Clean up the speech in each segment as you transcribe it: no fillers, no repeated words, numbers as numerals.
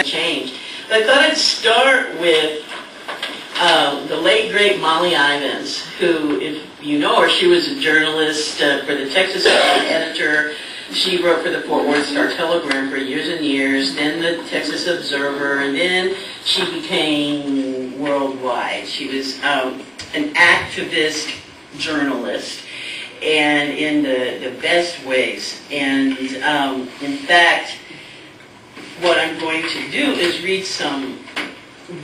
change. But I thought I'd start with the late, great Molly Ivins, who, if you know her, she was a journalist for the Texas editor. She wrote for the Fort Worth Star-Telegram for years and years, then the Texas Observer, and then she became worldwide. She was an activist journalist, and in the best ways. And in fact, what I'm going to do is read some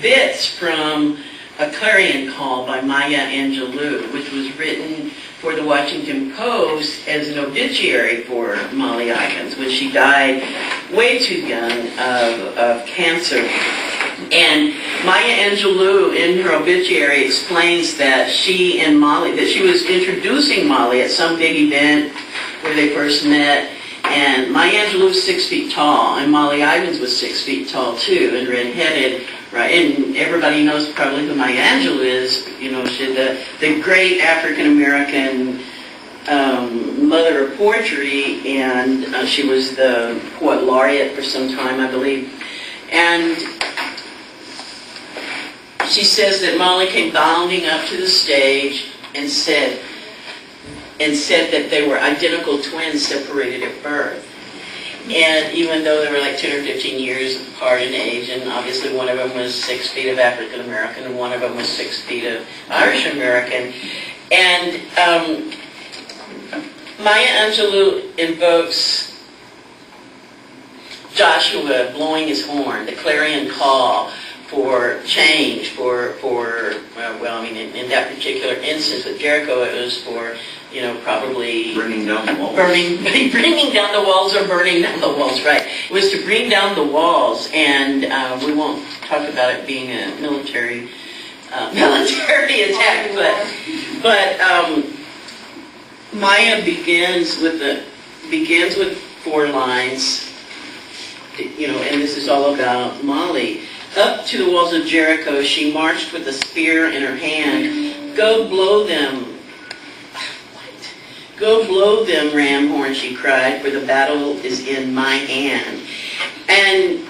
bits from a clarion call by Maya Angelou, which was written for the Washington Post as an obituary for Molly Ivins when she died way too young of cancer. And Maya Angelou, in her obituary, explains that she and Molly, that she was introducing Molly at some big event where they first met. And Maya Angelou was 6 feet tall, and Molly Ivins was 6 feet tall too, and redheaded, right? And everybody knows probably who Maya Angelou is. You know, she's the great African American mother of poetry, and she was the poet laureate for some time, I believe. And she says that Molly came bounding up to the stage and said that they were identical twins separated at birth. And even though they were like 10 or 15 years apart in age, and obviously one of them was 6 feet of African American and one of them was 6 feet of Irish American. And Maya Angelou invokes Joshua blowing his horn, the clarion call for change, for well, I mean, in that particular instance with Jericho, it was for, you know, probably bringing down the walls. Bringing down the walls or burning down the walls, right. It was to bring down the walls, and we won't talk about it being a military attack, but Maya begins with 4 lines, you know, and this is all about Molly. Up to the walls of Jericho she marched with a spear in her hand. Go blow them. Go blow them, ram horn, she cried, for the battle is in my hand. And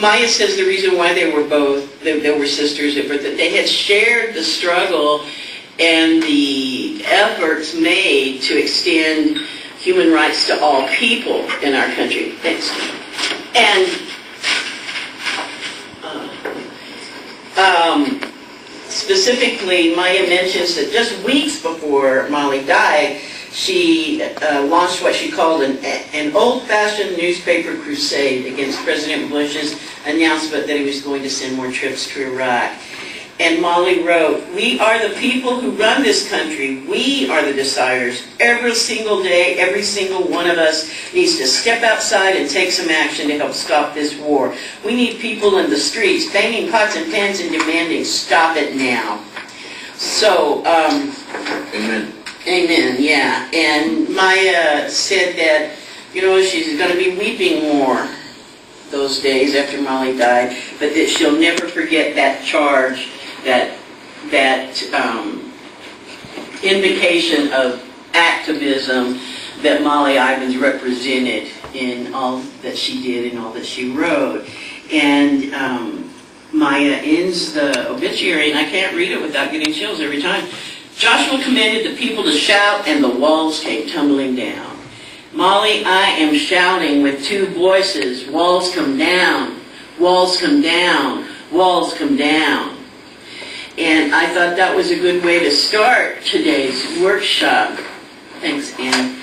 Maya says the reason why they were sisters, but that they had shared the struggle and the efforts made to extend human rights to all people in our country. And specifically, Maya mentions that just weeks before Molly died, she launched what she called an old-fashioned newspaper crusade against President Bush's announcement that he was going to send more troops to Iraq. And Molly wrote, "We are the people who run this country. We are the deciders. Every single day, every single one of us needs to step outside and take some action to help stop this war. We need people in the streets, banging pots and pans and demanding, stop it now." So, Amen. Amen, yeah. And Maya said that, you know, she's going to be weeping more those days after Molly died, but that she'll never forget that charge, that indication of activism that Molly Ivins represented in all that she did and all that she wrote. And Maya ends the obituary, and I can't read it without getting chills every time. Joshua commanded the people to shout, and the walls came tumbling down. Molly, I am shouting with 2 voices, walls come down, walls come down, walls come down. And I thought that was a good way to start today's workshop. Thanks, Anne.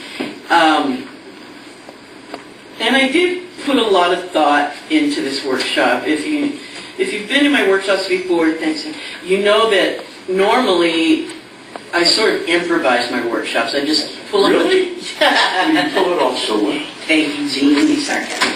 And I did put a lot of thought into this workshop. If you've been in my workshops before, thanks, you know that normally I sort of improvise my workshops. I just pull them. Really? You pull it off so well. Thank you, Gene. These sarcastic.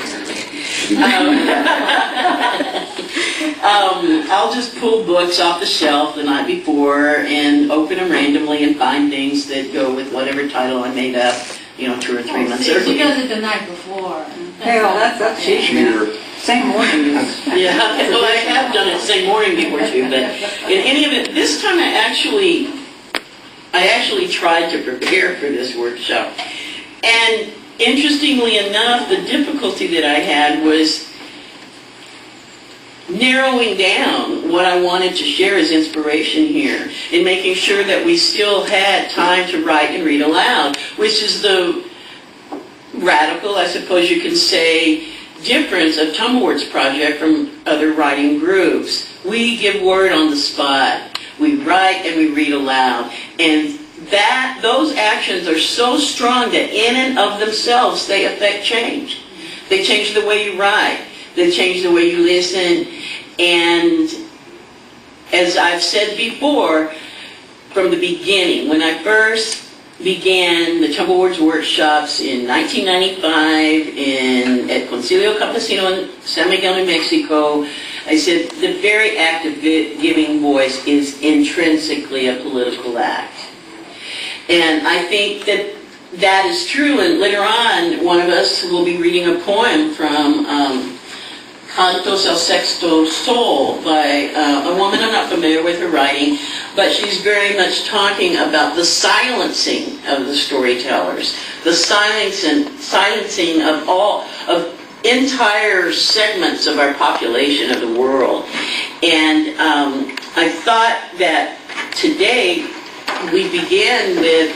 I'll just pull books off the shelf the night before and open them randomly and find things that go with whatever title I made up, you know, 2 or 3 months earlier. She does it the night before. Hell, that's cheating. Same morning. Yeah, well, I have done it same morning before too, but in any event, this time I actually tried to prepare for this workshop. And interestingly enough, the difficulty that I had was narrowing down what I wanted to share as inspiration here and making sure that we still had time to write and read aloud, which is the radical, I suppose you can say, difference of Tumbleword's project from other writing groups. We give word on the spot. We write and we read aloud. And those actions are so strong that in and of themselves they affect change. They change the way you write. They change the way you listen. And as I've said before, from the beginning, when I first began the Tumbleword's workshops in 1995 at Concilio Campesino in San Miguel, New Mexico, I said the very act of giving voice is intrinsically a political act. And I think that that is true, and later on one of us will be reading a poem from Cantos al Sexto Sol by a woman. I'm not familiar with her writing, but she's very much talking about the silencing of the storytellers, the silencing of entire segments of our population of the world. And I thought that today we begin with,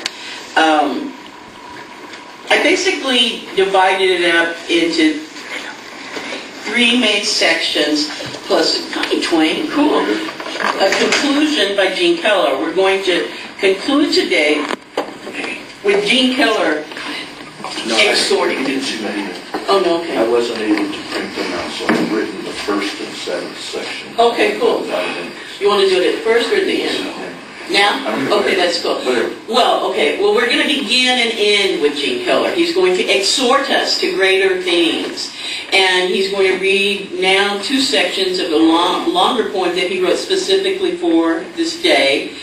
I basically divided it up into 3 main sections, plus Connie Twain, cool. A conclusion by Gene Keller. We're going to conclude today with Gene Keller exhorting. Oh, no, okay. I wasn't able to print them out, so I've written the first and 7th section. Okay, cool. You want to do it at first or at the end? Now? Okay, that's cool. Well, okay. Well, we're going to begin and end with Gene Keller. He's going to exhort us to greater things. And he's going to read now 2 sections of a longer poem that he wrote specifically for this day.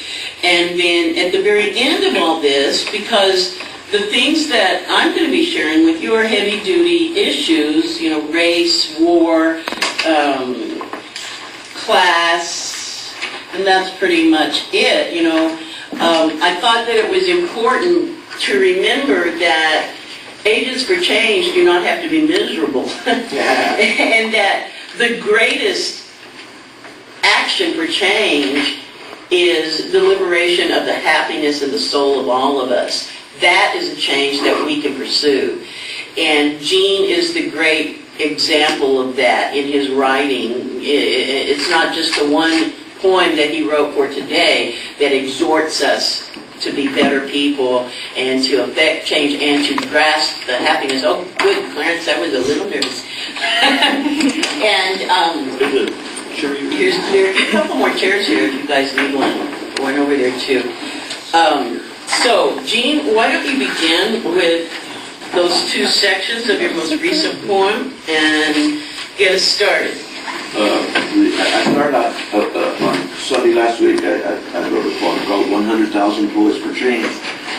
And then at the very end of all this, because the things that I'm going to be sharing with you are heavy-duty issues, you know, race, war, class, and that's pretty much it, you know. I thought that it was important to remember that agents for change do not have to be miserable. And that the greatest action for change is the liberation of the happiness and the soul of all of us. That is a change that we can pursue. And Gene is the great example of that in his writing. It's not just the one poem that he wrote for today that exhorts us to be better people and to affect change and to grasp the happiness. Oh, good, Clarence, I was a little nervous. And there are a couple more chairs here if you guys need one over there too. So, Gene, why don't you begin with those 2 sections of your most recent poem and get us started. I started out on Sunday last week. I wrote a poem called 100,000 Poets for Change.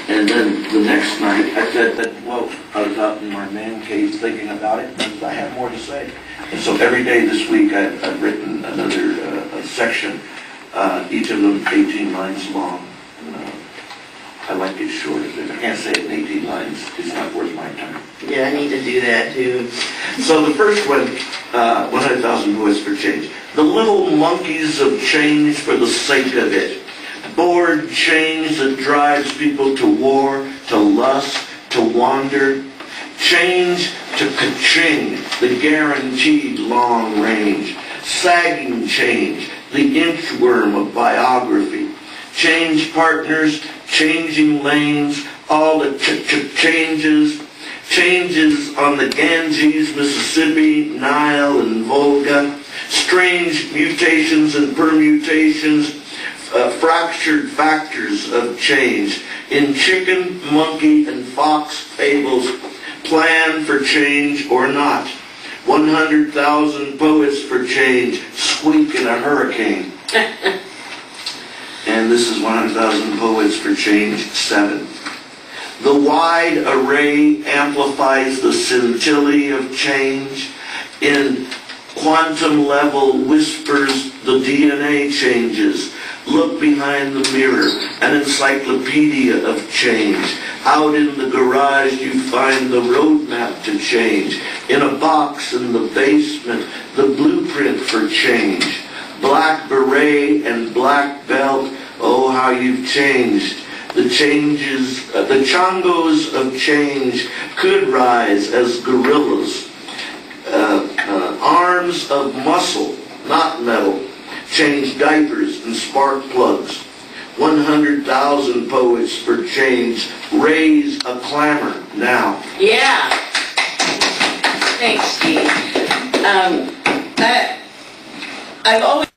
And then the next night I said that, well, I was out in my man cave thinking about it, and I have more to say. And so every day this week I've written another section, each of them 18 lines long. I like it short. If I can't say it in 18 lines, it's not worth my time. Yeah, I need to do that too. So the first one, 100,000 Poets for Change. The little monkeys of change for the sake of it. Bored change that drives people to war, to lust, to wander. Change to ka-ching, the guaranteed long range. Sagging change, the inchworm of biography. Change partners, changing lanes, all the changes. Changes on the Ganges, Mississippi, Nile, and Volga. Strange mutations and permutations, fractured factors of change. In chicken, monkey, and fox fables, plan for change or not. 100,000 poets for change, squeak in a hurricane. And this is 100,000 Poets for Change 7. The wide array amplifies the scintilla of change. In quantum level whispers the DNA changes. Look behind the mirror, an encyclopedia of change. Out in the garage you find the roadmap to change. In a box in the basement, the blueprint for change. Black beret and black belt, oh how you've changed. The changes, the chongos of change could rise as gorillas. Arms of muscle, not metal, change diapers and spark plugs. 100,000 poets for change raise a clamor now. Yeah. Thanks, Steve. I've always